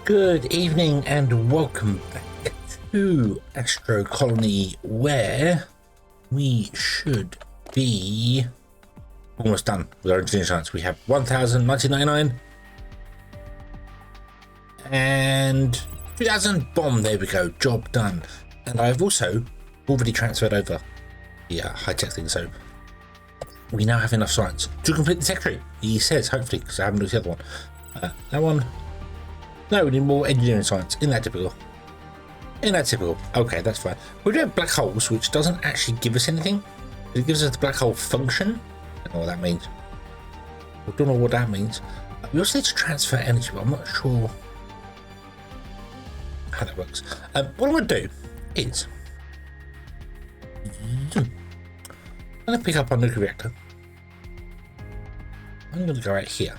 Good evening and welcome back to Astro Colony, where we should be almost done with our engineering science. We have 1,099 and 2,000 bomb. There we go, job done. And I've also already transferred over the high-tech thing, so we now have enough science to complete the tech tree. He says, hopefully, because I haven't looked at the other one. That one. No, we need more engineering science. Isn't that typical? Isn't that typical? Okay, that's fine. We do have black holes, which doesn't actually give us anything. It gives us the black hole function. I don't know what that means. I don't know what that means. We also need to transfer energy, but I'm not sure how that works. What I'm going to do is I'm going to pick up our nuclear reactor. I'm going to go out here.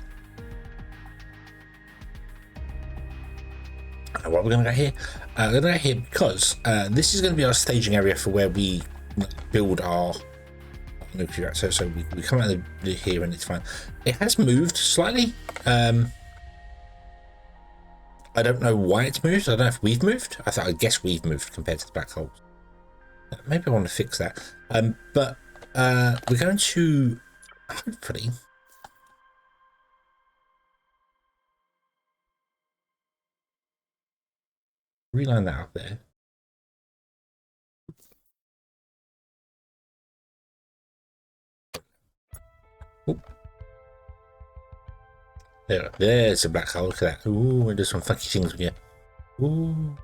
Why we're going to go here? We're going to go here because this is going to be our staging area for where we build our nuclear reactor. So we come out of here and it's fine. It has moved slightly. I don't know why it's moved. I don't know if we've moved. I guess we've moved compared to the black holes. Maybe I want to fix that. But we're going to hopefully reline that up there. Oop. There's a black hole. Look at that. Ooh, and there's some funky things with you. Ooh.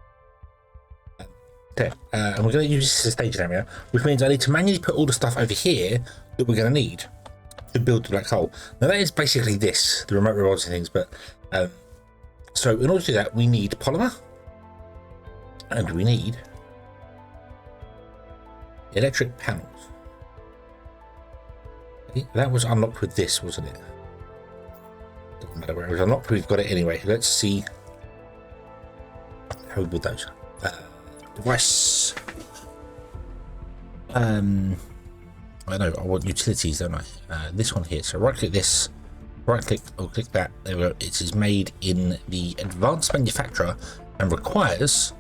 Okay, and we're going to use this as a staging area, which means I need to manually put all the stuff over here that we're going to need to build the black hole. Now that is basically this, the remote robots and things, but so in order to do that, we need polymer. And we need electric panels. That was unlocked with this, wasn't it? Doesn't matter where it was unlocked, we've got it anyway. Let's see how we build those. Device. I know, I want utilities, don't I? This one here. So right click this, right click, or click that. There we go. It is made in the advanced manufacturer and requires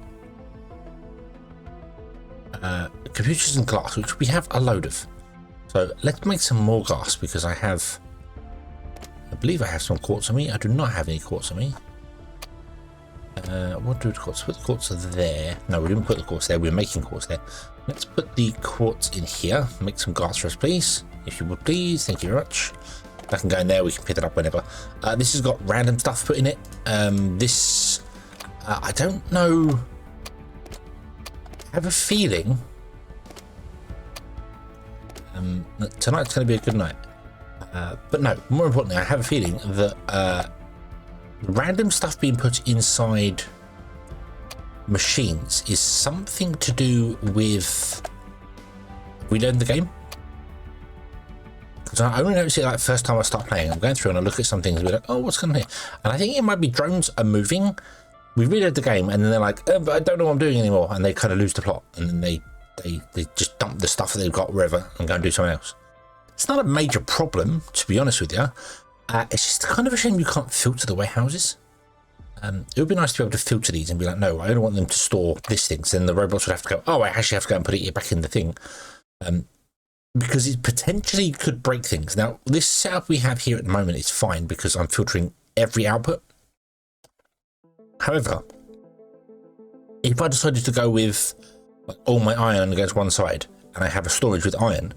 computers and glass, which we have a load of. So let's make some more glass because I believe I have some quartz on me. I do not have any quartz on me. What do the quartz? Put the quartz there. No, we didn't put the quartz there. We're making quartz there. Let's put the quartz in here. Make some glass for us, please. If you would, please. Thank you very much. That can go in there. We can pick it up whenever. This has got random stuff put in it. This I don't know. I have a feeling tonight's going to be a good night, but no, more importantly, I have a feeling that random stuff being put inside machines is something to do with reloading the game, because I only noticed it like first time I start playing. I'm going through and I look at some things and be like, oh, what's going on here? And I think it might be drones are moving. We reload the game and then they're like, but I don't know what I'm doing anymore, and they kind of lose the plot, and then they just dump the stuff that they've got wherever and go and do something else. It's not a major problem, to be honest with you. It's just kind of a shame you can't filter the warehouses. It would be nice to be able to filter these and be like, no, I don't want them to store this thing. So then the robots would have to go, oh, I actually have to go and put it back in the thing. Because it potentially could break things. Now, this setup we have here at the moment is fine because I'm filtering every output. However, if I decided to go with like, all my iron against one side and I have a storage with iron,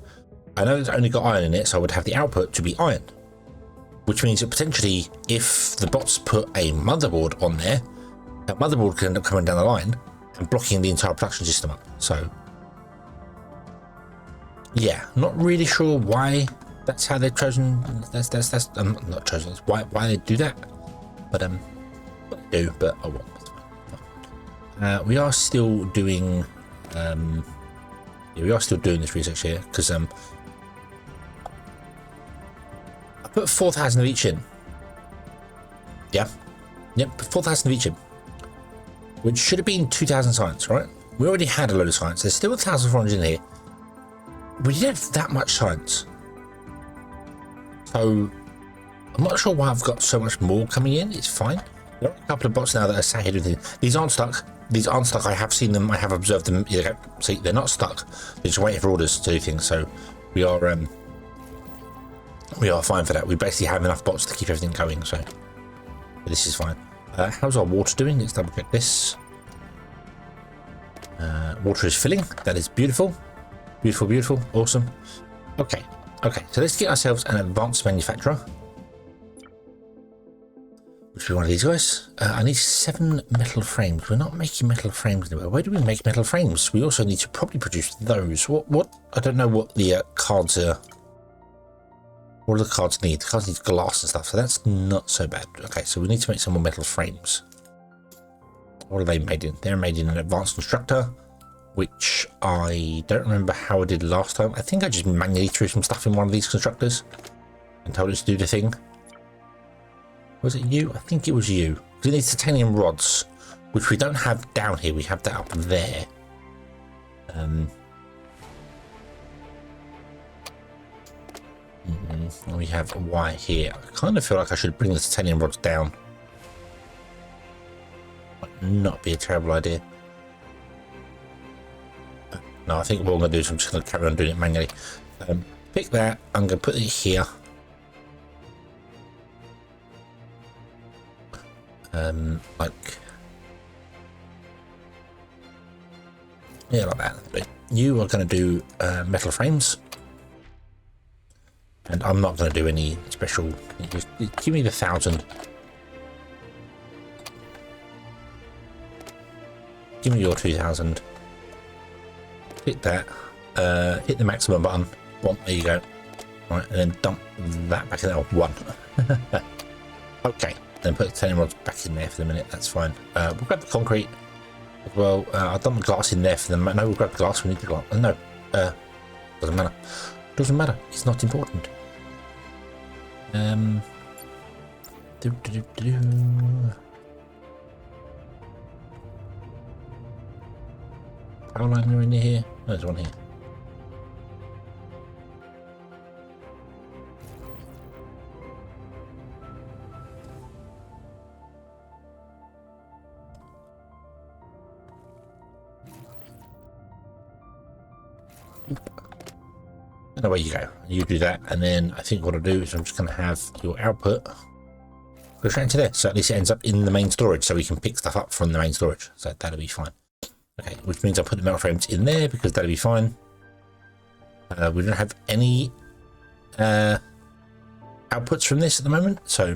I know it's only got iron in it, so I would have the output to be iron. Which means that potentially, if the bots put a motherboard on there, that motherboard could end up coming down the line and blocking the entire production system up. So, yeah, not really sure why that's how they've chosen. That's not chosen. It's why they do that, but they do. But oh well. We are still doing. We are still doing this research here because I put 4,000 of each in. Yeah, yep, 4,000 of each in, which should have been 2,000 science, right? We already had a load of science. There's still 1,400 in here. We didn't have that much science, so I'm not sure why I've got so much more coming in. It's fine. There are a couple of bots now that are sat here doing things. These aren't stuck. These aren't stuck. I have seen them. I have observed them. See, they're not stuck. They're just waiting for orders to do things. So we are fine for that. We basically have enough bots to keep everything going. So this is fine. How's our water doing? Let's double check this. Water is filling. That is beautiful. Beautiful, beautiful. Awesome. Okay. Okay. So let's get ourselves an advanced manufacturer. Which will be one of these guys. I need 7 metal frames. We're not making metal frames anywhere. Where do we make metal frames? We also need to probably produce those. What? I don't know what the cards are. What do the cards need? The cards need glass and stuff, so that's not so bad. Okay, so we need to make some more metal frames. What are they made in? They're made in an advanced constructor, which I don't remember how I did last time. I think I just manually threw some stuff in one of these constructors and told it to do the thing. Was it you? I think it was you. We need titanium rods, which we don't have down here. We have that up there. We have a wire here. I kind of feel like I should bring the titanium rods down. Might not be a terrible idea. No, I think what I'm going to do is I'm just going to carry on doing it manually. Pick that. I'm going to put it here. Like, yeah, like that. But you are going to do metal frames, and I'm not going to do any special. Just give me the 1,000. Give me your 2,000. Hit that. Hit the maximum button. Boom, there you go. Right, and then dump that back in there. 1. Okay. Then put the titanium rods back in there for the minute. That's fine. We'll grab the concrete as well. I've done the glass in there for the minute. No, we'll grab the glass. We need the glass. No, doesn't matter. Doesn't matter. It's not important. Power line in here. No, there's one here. And away you go. You do that, and then I think what I'll do is I'm just going to have your output go straight into there. So at least it ends up in the main storage, so we can pick stuff up from the main storage. So that'll be fine. Okay, which means I'll put the metal frames in there because that'll be fine. We don't have any outputs from this at the moment, so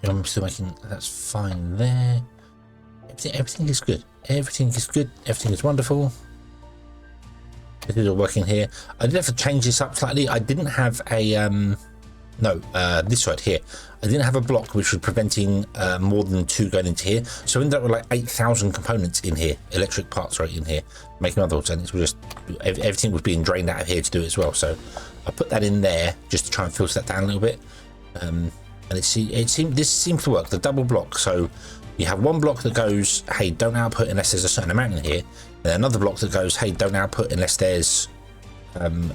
I'm still making. That's fine there. Everything is good. Everything is good. Everything is wonderful. This is all working here. I did have to change this up slightly. I didn't have a this right here. I didn't have a block which was preventing more than 2 going into here. So we ended up with like 8,000 components in here, electric parts right in here, making other ones, and it was just everything was being drained out of here to do it as well. So I put that in there just to try and filter that down a little bit. And this seems to work. The double block. So you have one block that goes, hey, don't output unless there's a certain amount in here, and another block that goes, hey, don't output unless there's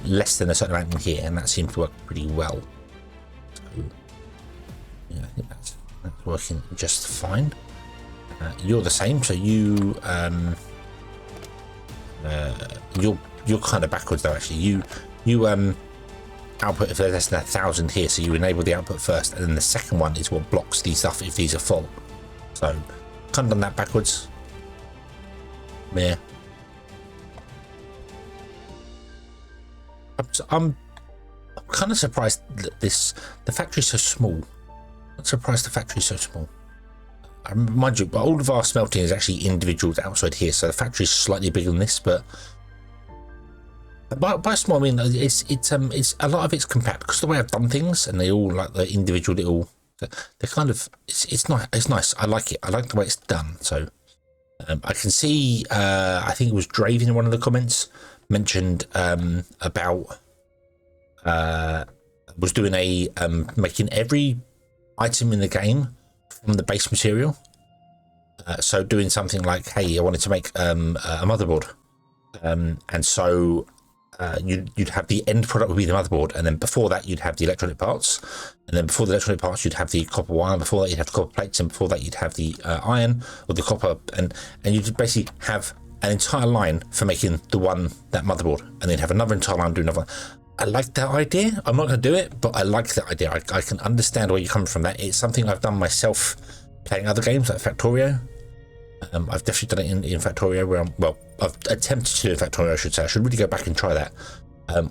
less than a certain amount in here, and that seems to work pretty well. So yeah, I think that's working just fine. You're the same, so you're kind of backwards though. Actually, you output if there's less than 1,000 here, so you enable the output first, and then the second one is what blocks these stuff if these are full. So, kind of done that backwards. Yeah. I'm kind of surprised that the factory's so small. I'm surprised the factory's so small. Mind you, but all of our smelting is actually individuals outside here, so the factory's slightly bigger than this, but by small I mean it's a lot of it's compact because the way I've done things, and they all like the individual little. They're kind of it's nice. I like it. I like the way it's done. So I can see. I think it was Drave in one of the comments mentioned about was doing a making every item in the game from the base material. So doing something like, hey, I wanted to make a motherboard, and so you'd have the end product would be the motherboard, and then before that you'd have the electronic parts, and then before the electronic parts you'd have the copper wire, before that you'd have the copper plates, and before that you'd have the iron or the copper, and you'd basically have an entire line for making that motherboard, and then have another entire line doing another. I like that idea. I'm not going to do it, but I like that idea. I can understand where you're coming from. That it's something I've done myself playing other games like Factorio. I've definitely done it in Factorio where I've attempted to do Factorio, I should say. I should really go back and try that.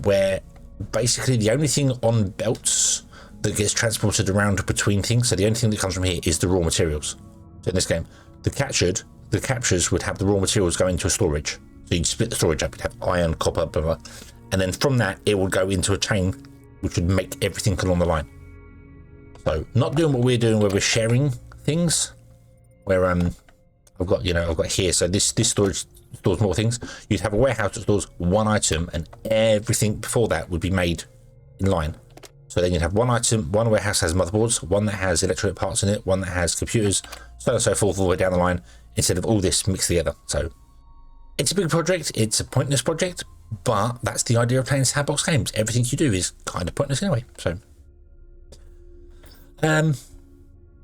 Where basically the only thing on belts that gets transported around between things, so the only thing that comes from here is the raw materials. So in this game, the captures would have the raw materials go into a storage. So you'd split the storage up, you'd have iron, copper, blah, blah, and then from that it would go into a chain which would make everything along the line. So not doing what we're doing where we're sharing things, where I've got here, so this storage stores more things. You'd have a warehouse that stores one item, and everything before that would be made in line. So then you'd have one item, one warehouse has motherboards, one that has electronic parts in it, one that has computers, so on and so forth, all the way down the line, instead of all this mixed together. So it's a big project, it's a pointless project, but that's the idea of playing sandbox games. Everything you do is kind of pointless anyway. So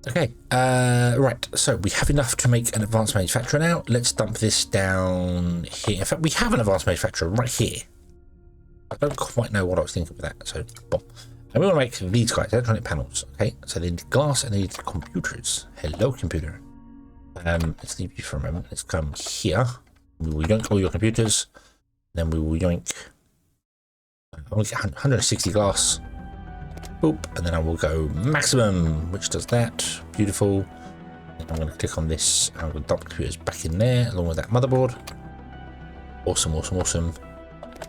okay, right, so we have enough to make an advanced manufacturer now. Let's dump this down here. In fact, we have an advanced manufacturer right here. I don't quite know what I was thinking with that. So, boom. And we want to make these guys, electronic panels. Okay, so they need glass and they need computers. Hello, computer. Let's leave you for a moment. Let's come here. We will yoink all your computers. Then we will yoink. I want to get 160 glass. Boop, and then I will go maximum, which does that. Beautiful. And I'm going to click on this. I'm going to dump computers back in there along with that motherboard. Awesome, awesome, awesome.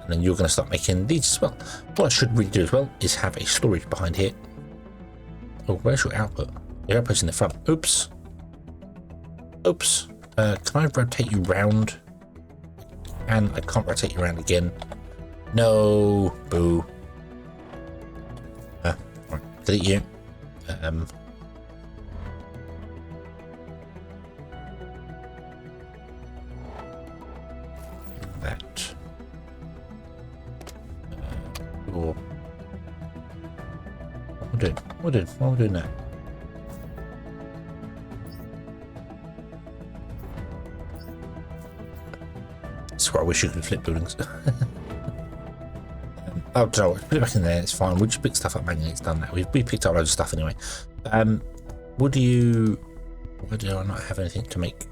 And then you're going to start making these as well. What I should really do as well is have a storage behind here. Oh, where's your output? Your output's in the front. Oops. Oops. Can I rotate you round? And I can't rotate you around again. No. Boo. Right, delete you. That. Or what are we doing now? That's why I wish you could flip buildings. Oh, no, put it back in there. It's fine. We'll just pick stuff up manually. It's done now. We picked up loads of stuff anyway. Why do I not have anything to make?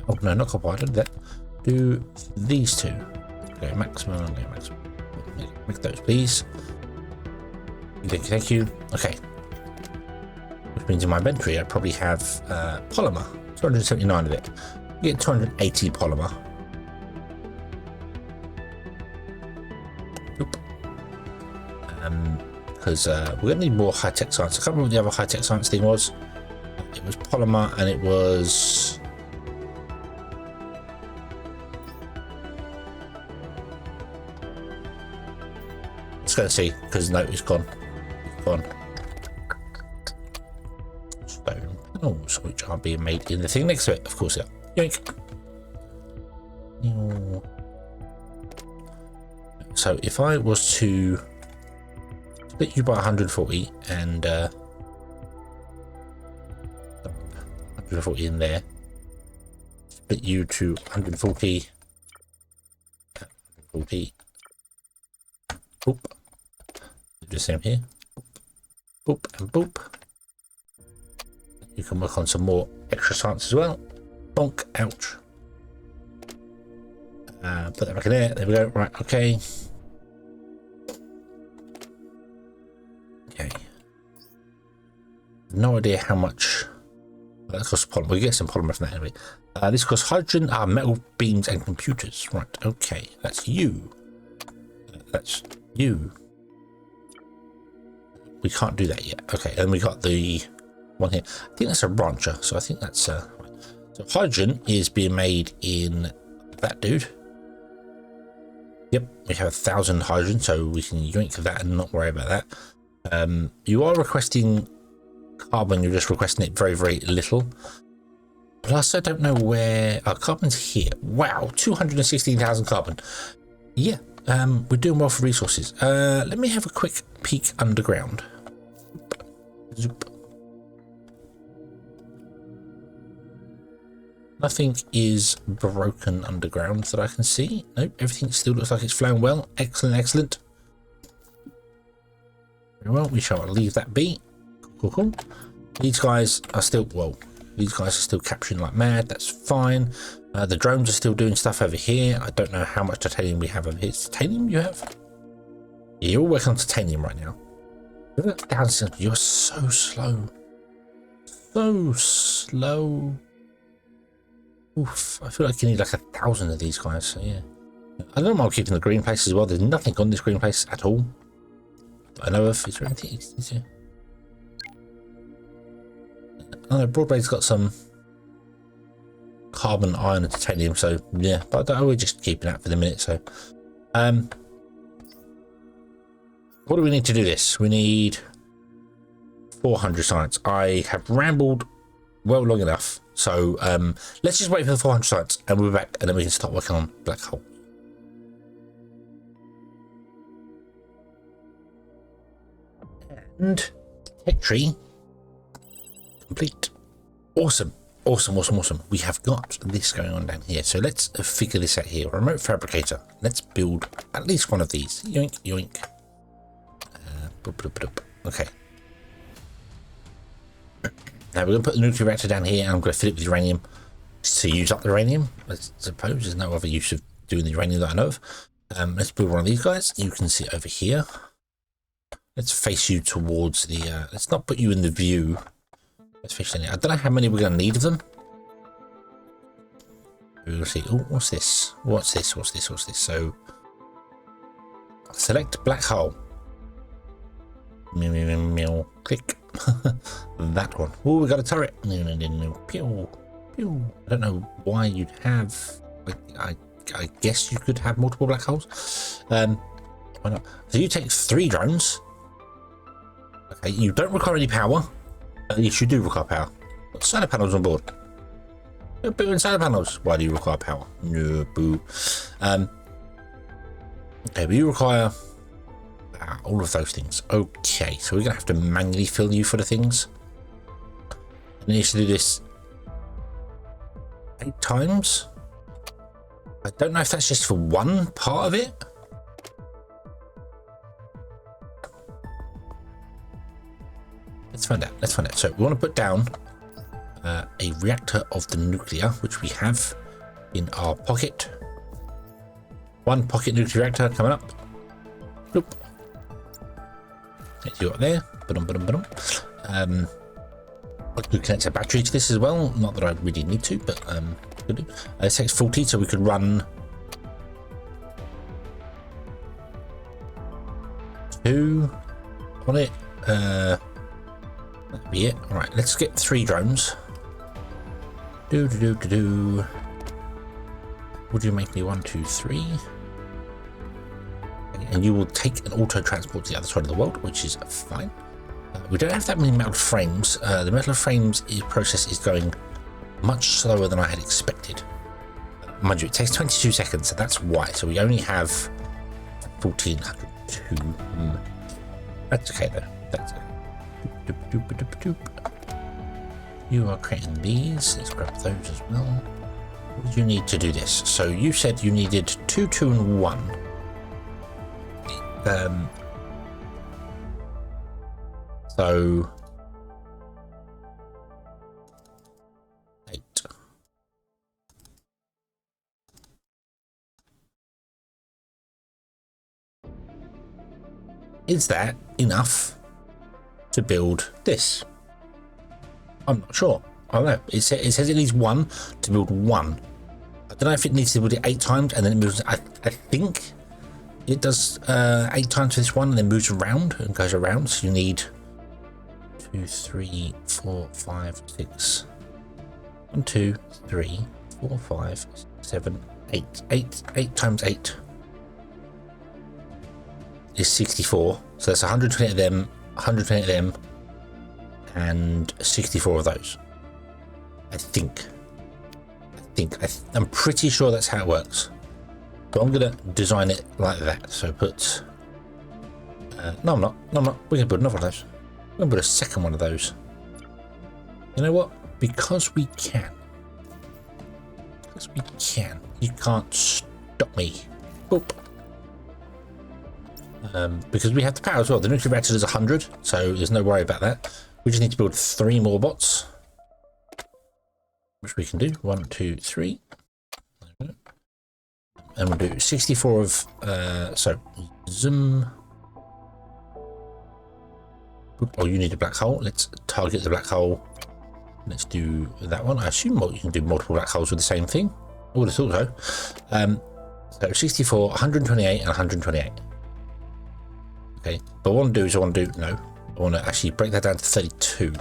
Oh no, not copper. I don't do that. Do these two. Go maximum. Go maximum. Make those, please. Thank you. Okay. Which means in my inventory, I probably have polymer. 279 of it. Get 280 polymer. Oop. Because we're going to need more high-tech science. I can't remember what the other high-tech science thing was. It was polymer, and it was... Let's go and see, because no, it's gone. It's gone. Stone panels, which are being made in the thing next to it. Of course, yeah. Yoink. So if I was to split you by 140 and 140 in there, split you to 140, 140. Boop. Do the same here. Boop and boop. You can work on some more extra science as well. Bonk. Ouch. Put that back in there. There we go. Right. Okay. Okay. No idea how much that costs polymer. We get some polymer from that anyway. This costs hydrogen, metal beams, and computers. Right. Okay. That's you. That's you. We can't do that yet. Okay, and we got the one here. I think that's a brancher, so I think that's so hydrogen is being made in that dude. Yep, we have 1,000 hydrogen, so we can yoink that and not worry about that. You are requesting carbon, you're just requesting it very, very little. Plus, I don't know where carbon's here. Wow, 216,000 carbon. Yeah, we're doing well for resources. Let me have a quick peek underground. Zoop. Nothing is broken underground that I can see. Nope, everything still looks like it's flowing well. Excellent, excellent. Very well, we shall leave that be. Cool, cool. These guys are still, well, these guys are still capturing like mad. That's fine. The drones are still doing stuff over here. I don't know how much titanium we have over here. Titanium you have? Yeah, you're all working on titanium right now. You're so slow. So slow. Oof, I feel like you need like 1,000 of these guys, so yeah. I don't mind keeping the green place as well. There's nothing on this green place at all that I know of. Is there anything? Is there? Oh no, Broadway's got some carbon, iron and titanium, so yeah, but we're just keeping that for the minute. So what do we need to do this? We need 400 science. I have rambled well long enough, so let's just wait for the 400 science and we'll be back, and then we can start working on black hole. And tech tree complete. Awesome, awesome, awesome, awesome. We have got this going on down here, so let's figure this out here. Remote fabricator. Let's build at least one of these. Yoink, yoink. Okay. Now we're going to put the nuclear reactor down here, and I'm going to fill it with uranium to use up the uranium. I suppose there's no other use of doing the uranium that I know of. Let's build one of these guys. You can see it over here. Let's face you towards the, let's not put you in the view. Let's face you in. I don't know how many we're going to need of them. We'll see. Oh, what's this? What's this? What's this? What's this? So, select black hole. Meow, meow, meow, meow. Click. That one. Oh, we got a turret. No, no, no, no. Pew, pew. I don't know why you'd have. I guess you could have multiple black holes. Why not? So you take 3 drones. Okay, you don't require any power. Yes, you do require power. Got solar panels on board. You're building solar panels. Why do you require power? No, boo. Okay, but you require all of those things. Okay, so we're gonna have to manually fill you for the things. And you need to do this 8 times. I don't know if that's just for one part of it. Let's find out. Let's find out. So we want to put down a reactor of the nuclear, which we have in our pocket. 1 pocket nuclear reactor coming up. Boop. Let's you up there. I could connect a battery to this as well. Not that I really need to, but could do. It takes 40, so we could run 2 on it. That'd be it. All right, let's get 3 drones. Would you make me 1, 2, 3? And you will take an auto transport to the other side of the world, which is fine. We don't have that many metal frames. The metal frames process is going much slower than I had expected. Mind you, it takes 22 seconds, so that's why. So we only have 1,402. That's okay though. That's okay. You are creating these. Let's grab those as well. What do you need to do this? So you said you needed 2, 2, and 1. So 8. Is that enough to build this? I'm not sure. I don't know. It says it needs 1 to build 1. I don't know if it needs to build it 8 times and then it moves. I think it does 8 times for this one and then moves around and goes around. So you need 2, 3, 4, 5, 6. 1, 2, 3, 4, 5, 7, 8. 8 times 8 is 64. So that's 120 of them, 120 of them, and 64 of those. I'm pretty sure that's how it works. But I'm going to design it like that. So put... no, I'm not. No, I'm not. We're going to put another one of those. We're going to put a second one of those. You know what? Because we can. Because we can. You can't stop me. Boop. Because we have the power as well. The nuclear reactor is 100, so there's no worry about that. We just need to build 3 more bots, which we can do. 1, 2, 3. And we'll do 64 of, so, zoom. Oh, you need a black hole. Let's target the black hole. Let's do that one. I assume you can do multiple black holes with the same thing. I would have thought so. So 64, 128, and 128. Okay, but what I want to do is I want to actually break that down to 32.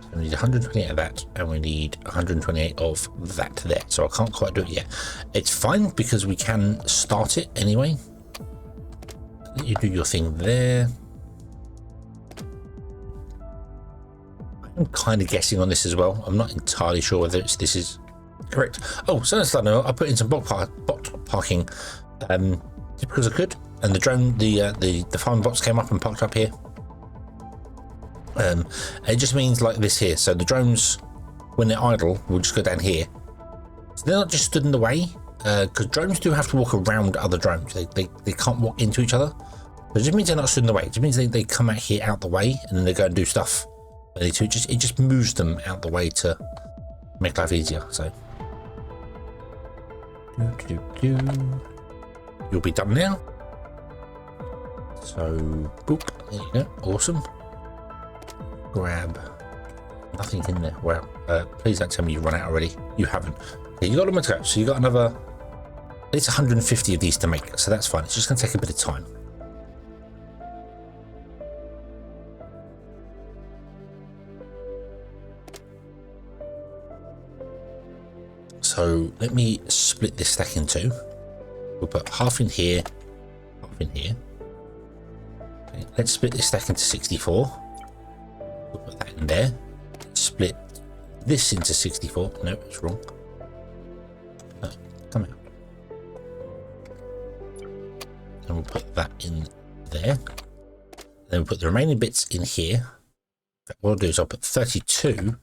So we need 128 of that, and we need 128 of that there. So I can't quite do it yet. It's fine because we can start it anyway. You do your thing there. I'm kind of guessing on this as well. I'm not entirely sure whether this is correct. Oh, so let's start now. I put in some bot parking just because I could, and the drone, the farm bots came up and parked up here. It just means like this here. So the drones, when they're idle, will just go down here. So they're not just stood in the way, because drones do have to walk around other drones. They can't walk into each other. But it just means they're not stood in the way. It just means they come out here out the way, and then they go and do stuff. It just moves them out the way to make life easier. So you'll be done now. So boop, there you go. Awesome. Grab. Nothing in there. Wow. Please don't tell me you've run out already. You haven't. Okay, you got them to go. So you got another. It's 150 of these to make, so that's fine. It's just going to take a bit of time. So let me split this stack in 2. We'll put half in here, half in here. Okay, let's split this stack into 64. We'll put that in there. Split this into 64. No, it's wrong. No, come out. And we'll put that in there. Then we'll put the remaining bits in here. What I'll do is I'll put 32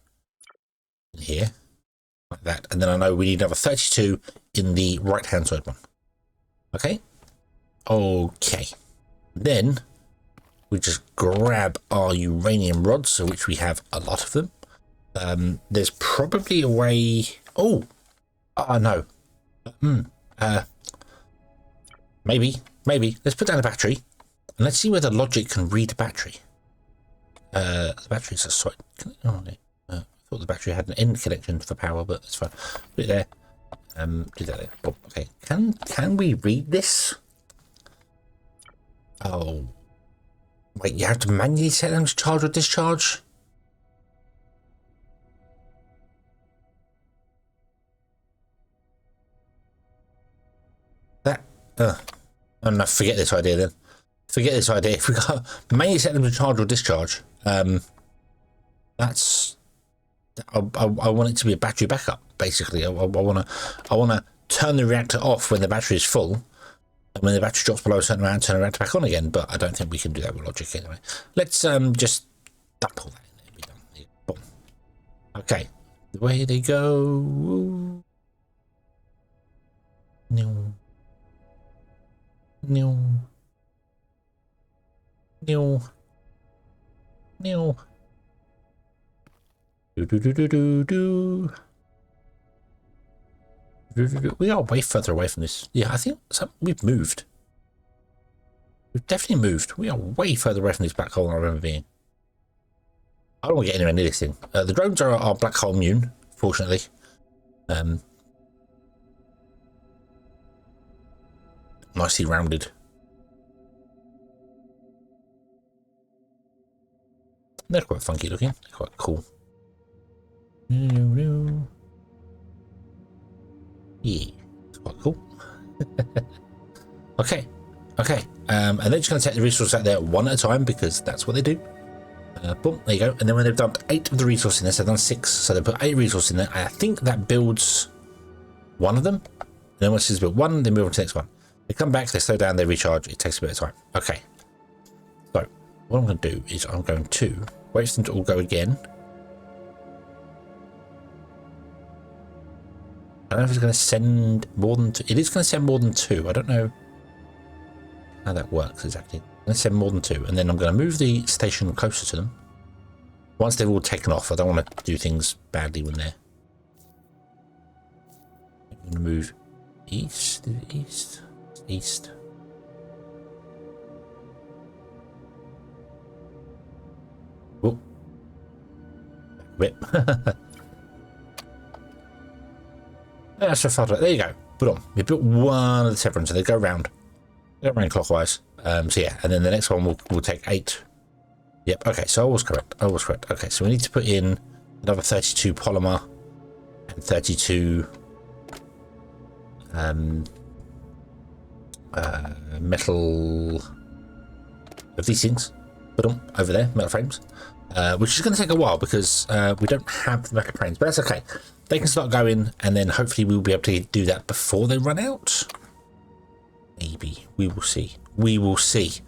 in here. Like that, and then I know we need another 32 in the right hand side one. Okay, then we just grab our uranium rods, which we have a lot of them. There's probably a way. No. Maybe let's put down a battery and let's see whether logic can read a battery. The battery's a site. Thought the battery had an end connection for power, but that's fine. Put it there. Do that there. Oh, okay. Can we read this? Oh. Wait, you have to manually set them to charge or discharge? That oh no, forget this idea then. Forget this idea. If we got manually set them to charge or discharge, that's I want it to be a battery backup, basically. I want to turn the reactor off when the battery is full, and when the battery drops below a certain amount, turn the reactor back on again. But I don't think we can do that with logic anyway. Let's just dump all that in there. Be done. Boom. Okay, the way they go. No. We are way further away from this. Yeah, I think we've moved. We've definitely moved. We are way further away from this black hole than I remember being. I don't want to get anywhere near this thing. The drones are black hole immune, fortunately. Nicely rounded. They're quite funky looking. They're quite cool. Yeah, it's quite cool. Okay. And they're just going to take the resources out there one at a time because that's what they do. Boom, there you go. And then when they've dumped 8 of the resource in there, so they've done 6, so they put 8 resources in there. I think that builds one of them. And then once it's built one, they move on to the next one. They come back, they slow down, they recharge. It takes a bit of time. Okay. So what I'm going to do is I'm going to wait for them to all go again. I don't know if it's going to send more than 2. It is going to send more than 2. I don't know how that works exactly. I'm going to send more than 2, and then I'm going to move the station closer to them. Once they've all taken off, I don't want to do things badly when they're... I'm going to move east, east. Oh. Whip. That's so far. There you go. Put on. We built one of the severance, so they go round. They go round clockwise. So yeah, and then the next one will take 8. Yep. Okay. So I was correct. Okay. So we need to put in another 32 polymer and 32 metal of these things. Put them over there, metal frames. Which is going to take a while because we don't have the metal frames, but that's okay. They can start going, and then hopefully we'll be able to do that before they run out. Maybe. We will see. We will see.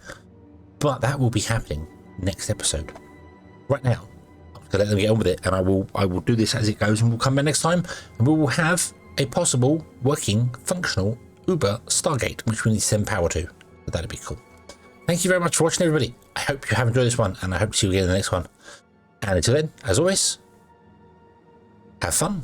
But that will be happening next episode. Right now, I'm going to let them get on with it, and I will do this as it goes, and we'll come back next time, and we will have a possible working, functional Uber Stargate, which we need to send power to. But that'd be cool. Thank you very much for watching, everybody. I hope you have enjoyed this one, and I hope to see you again in the next one. And until then, as always, have fun.